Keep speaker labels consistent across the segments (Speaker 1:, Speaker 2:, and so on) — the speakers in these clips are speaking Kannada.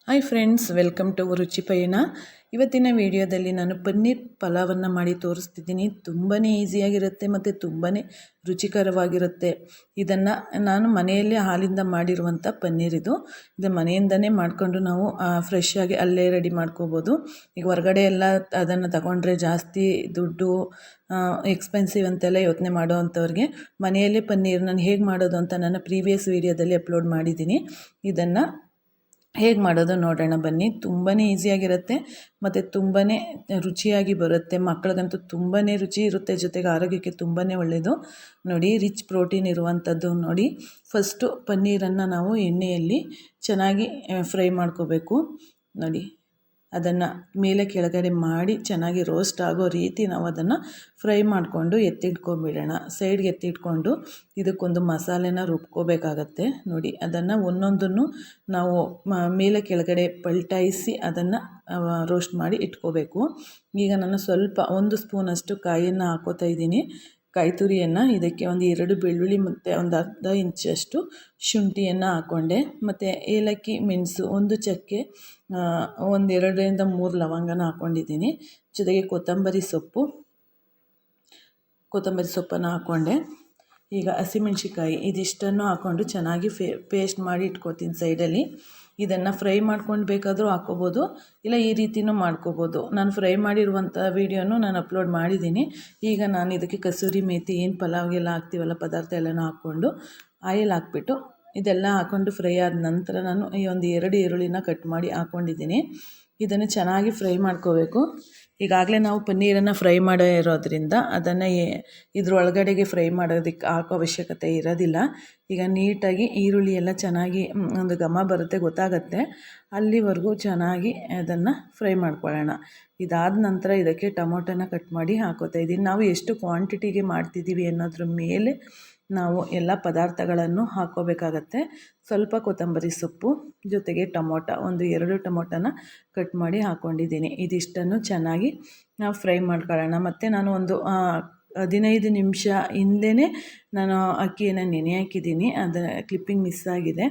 Speaker 1: ಹಾಯ್ ಫ್ರೆಂಡ್ಸ್, ವೆಲ್ಕಮ್ ಟು ರುಚಿ ಪಯಣ. ಇವತ್ತಿನ ವಿಡಿಯೋದಲ್ಲಿ ನಾನು ಪನ್ನೀರ್ ಪಲಾವನ್ನು ಮಾಡಿ ತೋರಿಸ್ತಿದ್ದೀನಿ. ತುಂಬಾ ಈಸಿಯಾಗಿರುತ್ತೆ ಮತ್ತು ತುಂಬಾ ರುಚಿಕರವಾಗಿರುತ್ತೆ. ಇದನ್ನು ನಾನು ಮನೆಯಲ್ಲೇ ಹಾಲಿಂದ ಮಾಡಿರುವಂಥ ಪನ್ನೀರ್ ಇದು ಮನೆಯಿಂದನೇ ಮಾಡಿಕೊಂಡು ನಾವು ಫ್ರೆಶ್ ಆಗಿ ಅಲ್ಲೇ ರೆಡಿ ಮಾಡ್ಕೋಬೋದು. ಈಗ ಹೊರಗಡೆ ಎಲ್ಲ ಅದನ್ನು ತಗೊಂಡ್ರೆ ಜಾಸ್ತಿ ದುಡ್ಡು ಎಕ್ಸ್ಪೆನ್ಸಿವ್ ಅಂತೆಲ್ಲ ಯೋಚನೆ ಮಾಡೋ ಅಂಥವ್ರಿಗೆ ಮನೆಯಲ್ಲೇ ಪನ್ನೀರ್ ನಾನು ಹೇಗೆ ಮಾಡೋದು ಅಂತ ನನ್ನ ಪ್ರೀವಿಯಸ್ ವೀಡಿಯೋದಲ್ಲಿ ಅಪ್ಲೋಡ್ ಮಾಡಿದ್ದೀನಿ. ಇದನ್ನು ಹೇಗೆ ಮಾಡೋದು ನೋಡೋಣ ಬನ್ನಿ. ತುಂಬಾ ಈಸಿಯಾಗಿರುತ್ತೆ ಮತ್ತು ತುಂಬಾ ರುಚಿಯಾಗಿ ಬರುತ್ತೆ. ಮಕ್ಕಳಿಗಂತೂ ತುಂಬಾ ರುಚಿ ಇರುತ್ತೆ, ಜೊತೆಗೆ ಆರೋಗ್ಯಕ್ಕೆ ತುಂಬಾ ಒಳ್ಳೆಯದು. ನೋಡಿ, ರಿಚ್ ಪ್ರೋಟೀನ್ ಇರುವಂಥದ್ದು. ನೋಡಿ, ಫಸ್ಟು ಪನ್ನೀರನ್ನು ನಾವು ಎಣ್ಣೆಯಲ್ಲಿ ಚೆನ್ನಾಗಿ ಫ್ರೈ ಮಾಡ್ಕೋಬೇಕು. ನೋಡಿ, ಅದನ್ನು ಮೇಲೆ ಕೆಳಗಡೆ ಮಾಡಿ ಚೆನ್ನಾಗಿ ರೋಸ್ಟ್ ಆಗೋ ರೀತಿ ನಾವು ಅದನ್ನು ಫ್ರೈ ಮಾಡಿಕೊಂಡು ಎತ್ತಿಟ್ಕೊಂಡ್ಬಿಡೋಣ. ಸೈಡ್ಗೆ ಎತ್ತಿಟ್ಕೊಂಡು ಇದಕ್ಕೊಂದು ಮಸಾಲೆನ ರುಬ್ಕೋಬೇಕಾಗತ್ತೆ. ನೋಡಿ, ಅದನ್ನು ಒಂದೊಂದನ್ನು ನಾವು ಮೇಲೆ ಕೆಳಗಡೆ ಪಲ್ಟಾಯಿಸಿ ಅದನ್ನು ರೋಸ್ಟ್ ಮಾಡಿ ಇಟ್ಕೋಬೇಕು. ಈಗ ನಾನು ಸ್ವಲ್ಪ 1 ಸ್ಪೂನಷ್ಟು ಕಾಯಿಯನ್ನು ಹಾಕೋತಾ ಇದ್ದೀನಿ. ಕಾಯಿ ತುರಿಯನ್ನು ಇದಕ್ಕೆ ಒಂದು 2 ಬೆಳ್ಳುಳ್ಳಿ ಮತ್ತು ಒಂದು ಅರ್ಧ ಇಂಚಷ್ಟು ಶುಂಠಿಯನ್ನು ಹಾಕ್ಕೊಂಡೆ. ಮತ್ತು ಏಲಕ್ಕಿ, ಮೆಣಸು, 1 ಚಕ್ಕೆ, ಒಂದು 2ರಿಂದ 3 ಲವಂಗನ ಹಾಕ್ಕೊಂಡಿದ್ದೀನಿ. ಜೊತೆಗೆ ಕೊತ್ತಂಬರಿ ಸೊಪ್ಪನ್ನು ಹಾಕ್ಕೊಂಡೆ. ಈಗ ಹಸಿಮೆಣ್ಸಿಕಾಯಿ ಇದಿಷ್ಟನ್ನು ಹಾಕ್ಕೊಂಡು ಚೆನ್ನಾಗಿ ಪೇಸ್ಟ್ ಮಾಡಿ ಇಟ್ಕೊತೀನಿ ಸೈಡಲ್ಲಿ. ಇದನ್ನು ಫ್ರೈ ಮಾಡ್ಕೊಂಡು ಬೇಕಾದರೂ ಹಾಕ್ಕೋಬೋದು, ಇಲ್ಲ ಈ ರೀತಿಯೂ ಮಾಡ್ಕೋಬೋದು. ನಾನು ಫ್ರೈ ಮಾಡಿರುವಂಥ ವೀಡಿಯೋನು ನಾನು ಅಪ್ಲೋಡ್ ಮಾಡಿದ್ದೀನಿ. ಈಗ ನಾನು ಇದಕ್ಕೆ ಕಸೂರಿ ಮೇಥಿ, ಏನು ಪಲಾವ್ಗೆಲ್ಲ ಹಾಕ್ತೀವಲ್ಲ ಪದಾರ್ಥ ಎಲ್ಲನೂ ಹಾಕ್ಕೊಂಡು ಆಯಿಲ್ ಹಾಕ್ಬಿಟ್ಟು ಇದೆಲ್ಲ ಹಾಕ್ಕೊಂಡು ಫ್ರೈ ಆದ ನಂತರ ನಾನು ಈ ಒಂದು 2 ಈರುಳ್ಳಿನ ಕಟ್ ಮಾಡಿ ಹಾಕ್ಕೊಂಡಿದ್ದೀನಿ. ಇದನ್ನು ಚೆನ್ನಾಗಿ ಫ್ರೈ ಮಾಡ್ಕೋಬೇಕು. ಈಗಾಗಲೇ ನಾವು ಪನ್ನೀರನ್ನು ಫ್ರೈ ಮಾಡೋ ಇರೋದ್ರಿಂದ ಅದನ್ನು ಇದ್ರೊಳಗಡೆಗೆ ಫ್ರೈ ಮಾಡೋದಕ್ಕೆ ಹಾಕೋ ಅವಶ್ಯಕತೆ ಇರೋದಿಲ್ಲ. ಈಗ ನೀಟಾಗಿ ಈರುಳ್ಳಿ ಎಲ್ಲ ಚೆನ್ನಾಗಿ ಒಂದು ಘಮ ಬರುತ್ತೆ, ಗೊತ್ತಾಗತ್ತೆ. ಅಲ್ಲಿವರೆಗೂ ಚೆನ್ನಾಗಿ ಅದನ್ನು ಫ್ರೈ ಮಾಡ್ಕೊಳ್ಳೋಣ. ಇದಾದ ನಂತರ ಇದಕ್ಕೆ ಟೊಮೊಟೊನ ಕಟ್ ಮಾಡಿ ಹಾಕೋತಾ ಇದ್ದೀನಿ. ನಾವು ಎಷ್ಟು ಕ್ವಾಂಟಿಟಿಗೆ ಮಾಡ್ತಿದ್ದೀವಿ ಅನ್ನೋದ್ರ ಮೇಲೆ ನಾವು ಎಲ್ಲ ಪದಾರ್ಥಗಳನ್ನು ಹಾಕ್ಕೋಬೇಕಾಗತ್ತೆ. ಸ್ವಲ್ಪ ಕೊತ್ತಂಬರಿ ಸೊಪ್ಪು, ಜೊತೆಗೆ ಟೊಮೊಟೊ, ಒಂದು 2 ಟೊಮೊಟೊನ ಕಟ್ ಮಾಡಿ ಹಾಕ್ಕೊಂಡಿದ್ದೀನಿ. ಇದಿಷ್ಟನ್ನು ಚೆನ್ನಾಗಿ ನಾವು ಫ್ರೈ ಮಾಡ್ಕೊಳ್ಳೋಣ. ಮತ್ತು ನಾನು ಒಂದು 15 ನಿಮಿಷ ಹಿಂದೆಯೇ ನಾನು ಅಕ್ಕಿಯನ್ನು ನೆನೆ ಹಾಕಿದ್ದೀನಿ. ಅದರ ಕ್ಲಿಪ್ಪಿಂಗ್ ಮಿಸ್ ಆಗಿದೆ.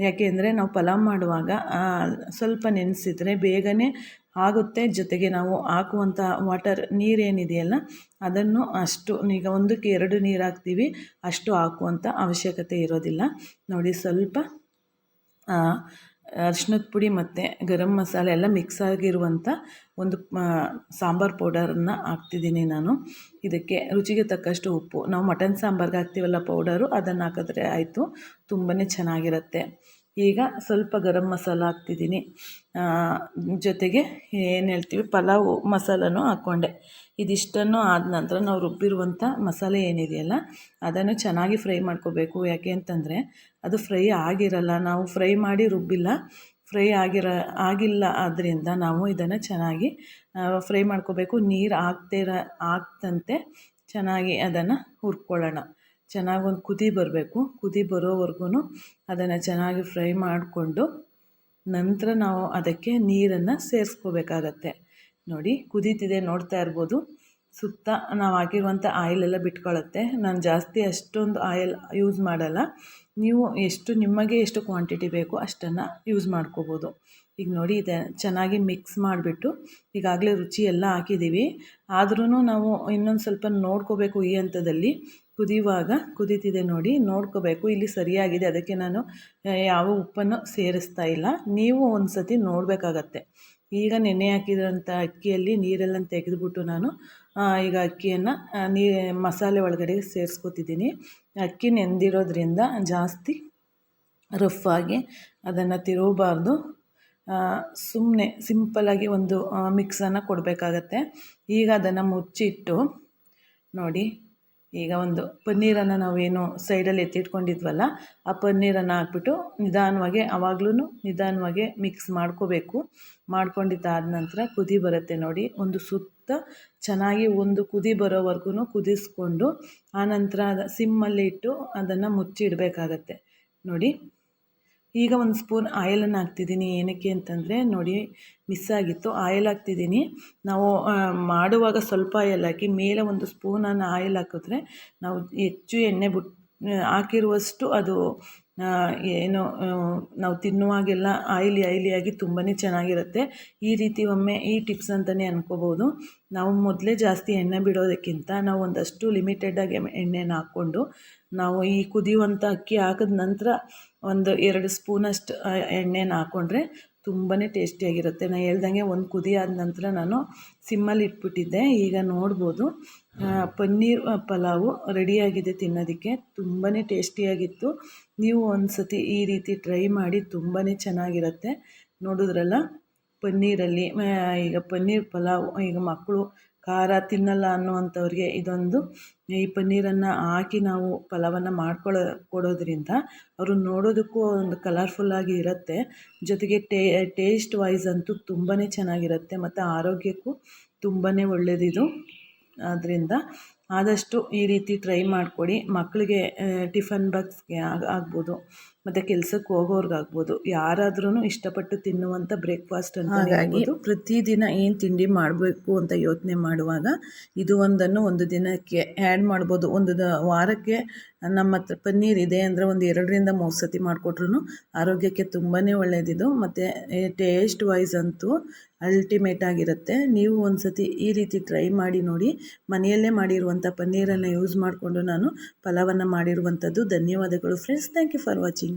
Speaker 1: ಯಾಕೆ ಅಂದರೆ ನಾವು ಪಲಾವ್ ಮಾಡುವಾಗ ಸ್ವಲ್ಪ ನೆನೆಸಿದ್ರೆ ಬೇಗನೆ ಆಗುತ್ತೆ. ಜೊತೆಗೆ ನಾವು ಹಾಕುವಂಥ ನೀರೇನಿದೆಯಲ್ಲ ಅದನ್ನು ಅಷ್ಟು, ಈಗ 1ಕ್ಕೆ 2 ನೀರು ಹಾಕ್ತೀವಿ, ಅಷ್ಟು ಹಾಕುವಂಥ ಅವಶ್ಯಕತೆ ಇರೋದಿಲ್ಲ. ನೋಡಿ, ಸ್ವಲ್ಪ ಅರಿಶಿನದ ಪುಡಿ ಮತ್ತು ಗರಂ ಮಸಾಲೆ ಎಲ್ಲ ಮಿಕ್ಸ್ ಆಗಿರುವಂಥ ಒಂದು ಸಾಂಬಾರು ಪೌಡರನ್ನು ಹಾಕ್ತಿದ್ದೀನಿ ನಾನು. ಇದಕ್ಕೆ ರುಚಿಗೆ ತಕ್ಕಷ್ಟು ಉಪ್ಪು, ನಾವು ಮಟನ್ ಸಾಂಬಾರ್ಗೆ ಹಾಕ್ತೀವಲ್ಲ ಪೌಡರು, ಅದನ್ನು ಹಾಕಿದ್ರೆ ಆಯಿತು, ತುಂಬಾ ಚೆನ್ನಾಗಿರುತ್ತೆ. ಈಗ ಸ್ವಲ್ಪ ಗರಂ ಮಸಾಲ ಹಾಕ್ತಿದ್ದೀನಿ. ಜೊತೆಗೆ ಏನು ಹೇಳ್ತೀವಿ ಪಲಾವ್ ಮಸಾಲನೂ ಹಾಕ್ಕೊಂಡೆ. ಇದಿಷ್ಟನ್ನು ಆದ ನಂತರ ನಾವು ರುಬ್ಬಿರುವಂಥ ಮಸಾಲೆ ಏನಿದೆಯಲ್ಲ ಅದನ್ನು ಚೆನ್ನಾಗಿ ಫ್ರೈ ಮಾಡ್ಕೋಬೇಕು. ಯಾಕೆ ಅಂತಂದರೆ ಅದು ಫ್ರೈ ಆಗಿರಲ್ಲ, ನಾವು ಫ್ರೈ ಮಾಡಿ ರುಬ್ಬಿಲ್ಲ, ಆಗಿಲ್ಲ. ಆದ್ದರಿಂದ ನಾವು ಇದನ್ನು ಚೆನ್ನಾಗಿ ಫ್ರೈ ಮಾಡ್ಕೋಬೇಕು. ನೀರು ಹಾಕ್ದಂತೆ ಚೆನ್ನಾಗಿ ಅದನ್ನು ಹುರ್ಕೊಳ್ಳೋಣ. ಚೆನ್ನಾಗಿ ಒಂದು ಕುದಿ ಬರಬೇಕು. ಕುದಿ ಬರೋವರೆಗೂ ಅದನ್ನು ಚೆನ್ನಾಗಿ ಫ್ರೈ ಮಾಡಿಕೊಂಡು ನಂತರ ನಾವು ಅದಕ್ಕೆ ನೀರನ್ನು ಸೇರಿಸ್ಕೋಬೇಕಾಗತ್ತೆ. ನೋಡಿ, ಕುದೀತಿದೆ, ನೋಡ್ತಾ ಇರ್ಬೋದು. ಸುತ್ತ ನಾವು ಹಾಕಿರುವಂಥ ಆಯಿಲೆಲ್ಲ ಬಿಟ್ಕೊಳ್ಳುತ್ತೆ. ನಾನು ಜಾಸ್ತಿ ಅಷ್ಟೊಂದು ಆಯಿಲ್ ಯೂಸ್ ಮಾಡಲ್ಲ. ನೀವು ನಿಮಗೆ ಎಷ್ಟು ಕ್ವಾಂಟಿಟಿ ಬೇಕೋ ಅಷ್ಟನ್ನು ಯೂಸ್ ಮಾಡ್ಕೋಬೋದು. ಈಗ ನೋಡಿ, ಇದೆ ಚೆನ್ನಾಗಿ ಮಿಕ್ಸ್ ಮಾಡಿಬಿಟ್ಟು ಈಗಾಗಲೇ ರುಚಿ ಎಲ್ಲ ಹಾಕಿದ್ದೀವಿ. ಆದ್ರೂ ನಾವು ಇನ್ನೊಂದು ಸ್ವಲ್ಪ ನೋಡ್ಕೋಬೇಕು. ಈ ಹಂತದಲ್ಲಿ ಕುದೀತಿದೆ ನೋಡಿ, ನೋಡ್ಕೋಬೇಕು. ಇಲ್ಲಿ ಸರಿಯಾಗಿದೆ, ಅದಕ್ಕೆ ನಾನು ಯಾವ ಉಪ್ಪನ್ನು ಸೇರಿಸ್ತಾ ಇಲ್ಲ. ನೀವು ಒಂದು ಸತಿ ನೋಡಬೇಕಾಗತ್ತೆ. ಈಗ ನೆನೆ ಹಾಕಿರೋಂಥ ಅಕ್ಕಿಯಲ್ಲಿ ನೀರೆಲ್ಲ ತೆಗೆದುಬಿಟ್ಟು ನಾನು ಈಗ ಅಕ್ಕಿಯನ್ನು ಮಸಾಲೆ ಒಳಗಡೆ ಸೇರಿಸ್ಕೊತಿದ್ದೀನಿ. ಅಕ್ಕಿ ನೆಂದಿರೋದ್ರಿಂದ ಜಾಸ್ತಿ ರಫಾಗಿ ಅದನ್ನು ತಿರುಗಬಾರ್ದು. ಸುಮ್ಮನೆ ಸಿಂಪಲ್ಲಾಗಿ ಒಂದು ಮಿಕ್ಸನ್ನು ಕೊಡಬೇಕಾಗತ್ತೆ. ಈಗ ಅದನ್ನು ಮುಚ್ಚಿಟ್ಟು ನೋಡಿ, ಈಗ ಒಂದು ಪನ್ನೀರನ್ನು ನಾವೇನು ಸೈಡಲ್ಲಿ ಎತ್ತಿಟ್ಕೊಂಡಿದ್ವಲ್ಲ ಆ ಪನ್ನೀರನ್ನು ಹಾಕ್ಬಿಟ್ಟು ನಿಧಾನವಾಗಿ ಮಿಕ್ಸ್ ಮಾಡ್ಕೋಬೇಕು. ಮಾಡ್ಕೊಂಡಿದ್ದಾದ ನಂತರ ಕುದಿ ಬರುತ್ತೆ ನೋಡಿ, ಒಂದು ಸುತ್ತ ಚೆನ್ನಾಗಿ ಒಂದು ಕುದಿ ಬರೋವರೆಗೂ ಕುದಿಸ್ಕೊಂಡು ಆನಂತರ ಸಿಮ್ಮಲ್ಲಿ ಇಟ್ಟು ಅದನ್ನು ಮುಚ್ಚಿಡಬೇಕಾಗತ್ತೆ. ನೋಡಿ, ಈಗ 1 ಸ್ಪೂನ್ ಆಯಿಲನ್ನು ಹಾಕ್ತಿದ್ದೀನಿ. ಏನಕ್ಕೆ ಅಂತಂದರೆ ನೋಡಿ, ಮಿಸ್ ಆಗಿತ್ತು, ಆಯಿಲ್ ಹಾಕ್ತಿದ್ದೀನಿ. ನಾವು ಮಾಡುವಾಗ ಸ್ವಲ್ಪ ಆಯಿಲ್ ಹಾಕಿ ಮೇಲೆ 1 ಸ್ಪೂನನ್ನು ಆಯಿಲ್ ಹಾಕಿದ್ರೆ ನಾವು ಹೆಚ್ಚು ಎಣ್ಣೆ ಹಾಕಿರುವಷ್ಟು ಅದು ಏನು ನಾವು ತಿನ್ನುವಾಗೆಲ್ಲ ಆಯಿಲಿಯಾಗಿ ತುಂಬಾ ಚೆನ್ನಾಗಿರುತ್ತೆ. ಈ ರೀತಿ ಒಮ್ಮೆ ಈ ಟಿಪ್ಸ್ ಅಂತಲೇ ಅನ್ಕೋಬೋದು. ನಾವು ಮೊದಲೇ ಜಾಸ್ತಿ ಎಣ್ಣೆ ಬಿಡೋದಕ್ಕಿಂತ ನಾವು ಒಂದಷ್ಟು ಲಿಮಿಟೆಡಾಗಿ ಎಣ್ಣೆನ ಹಾಕ್ಕೊಂಡು ನಾವು ಈ ಕುದಿಯುವಂಥ ಅಕ್ಕಿ ಹಾಕಿದ ನಂತರ ಒಂದು 2 ಸ್ಪೂನಷ್ಟು ಎಣ್ಣೆನ ಹಾಕ್ಕೊಂಡ್ರೆ ತುಂಬಾ ಟೇಸ್ಟಿಯಾಗಿರುತ್ತೆ. ನಾನು ಹೇಳ್ದಂಗೆ ಒಂದು ಕುದಿ ಆದ ನಂತರ ನಾನು ಸಿಮ್ಮಲ್ಲಿ ಇಟ್ಬಿಟ್ಟಿದ್ದೆ. ಈಗ ನೋಡ್ಬೋದು ಪನ್ನೀರ್ ಪಲಾವು ರೆಡಿಯಾಗಿದೆ ತಿನ್ನೋದಕ್ಕೆ. ತುಂಬಾ ಟೇಸ್ಟಿಯಾಗಿತ್ತು. ನೀವು ಒಂದು ಸತಿ ಈ ರೀತಿ ಟ್ರೈ ಮಾಡಿ, ತುಂಬಾ ಚೆನ್ನಾಗಿರುತ್ತೆ. ನೋಡಿದ್ರಲ್ಲ, ಪನ್ನೀರಲ್ಲಿ ಈಗ ಪನ್ನೀರ್ ಪಲಾವ್ ಈಗ ಮಕ್ಕಳು ಖಾರ ತಿನ್ನಲ್ಲ ಅನ್ನುವಂಥವ್ರಿಗೆ ಇದೊಂದು ಈ ಪನ್ನೀರನ್ನು ಹಾಕಿ ನಾವು ಪಲಾವನ್ನು ಕೊಡೋದ್ರಿಂದ ಅವರು ನೋಡೋದಕ್ಕೂ ಒಂದು ಕಲರ್ಫುಲ್ಲಾಗಿ ಇರುತ್ತೆ. ಜೊತೆಗೆ ಟೇಸ್ಟ್ ವೈಸ್ ಅಂತೂ ತುಂಬಾ ಚೆನ್ನಾಗಿರುತ್ತೆ ಮತ್ತು ಆರೋಗ್ಯಕ್ಕೂ ತುಂಬಾ ಒಳ್ಳೆಯದಿದು. ಆದ್ದರಿಂದ ಆದಷ್ಟು ಈ ರೀತಿ ಟ್ರೈ ಮಾಡಿಕೊಡಿ. ಮಕ್ಕಳಿಗೆ ಟಿಫನ್ ಬಾಕ್ಸ್ಗೆ ಆಗ್ಬೋದು ಮತ್ತು ಕೆಲಸಕ್ಕೆ ಹೋಗೋರ್ಗಾಗ್ಬೋದು, ಯಾರಾದ್ರೂ ಇಷ್ಟಪಟ್ಟು ತಿನ್ನುವಂಥ ಬ್ರೇಕ್ಫಾಸ್ಟ್ ಅಂತ. ಹಾಗಾಗಿ ಪ್ರತಿದಿನ ಏನು ತಿಂಡಿ ಮಾಡಬೇಕು ಅಂತ ಯೋಚನೆ ಮಾಡುವಾಗ ಇದು ಒಂದನ್ನು ಒಂದು ದಿನಕ್ಕೆ ಆ್ಯಡ್ ಮಾಡ್ಬೋದು. ವಾರಕ್ಕೆ ನಮ್ಮ ಹತ್ರ ಪನ್ನೀರ್ ಇದೆ ಅಂದರೆ ಒಂದು 2ರಿಂದ 3 ಸತಿ ಮಾಡಿಕೊಟ್ರು ಆರೋಗ್ಯಕ್ಕೆ ತುಂಬಾ ಒಳ್ಳೆಯದಿದು. ಮತ್ತು ಟೇಸ್ಟ್ ವೈಸ್ ಅಂತೂ ಅಲ್ಟಿಮೇಟ್ ಆಗಿರುತ್ತೆ. ನೀವು ಒಂದು ಸತಿ ಈ ರೀತಿ ಟ್ರೈ ಮಾಡಿ ನೋಡಿ. ಮನೆಯಲ್ಲೇ ಮಾಡಿರುವಂಥ ಪನ್ನೀರನ್ನು ಯೂಸ್ ಮಾಡಿಕೊಂಡು ನಾನು ಪಲಾವನ್ನು ಮಾಡಿರುವಂಥದ್ದು. ಧನ್ಯವಾದಗಳು friends. Thank you for watching.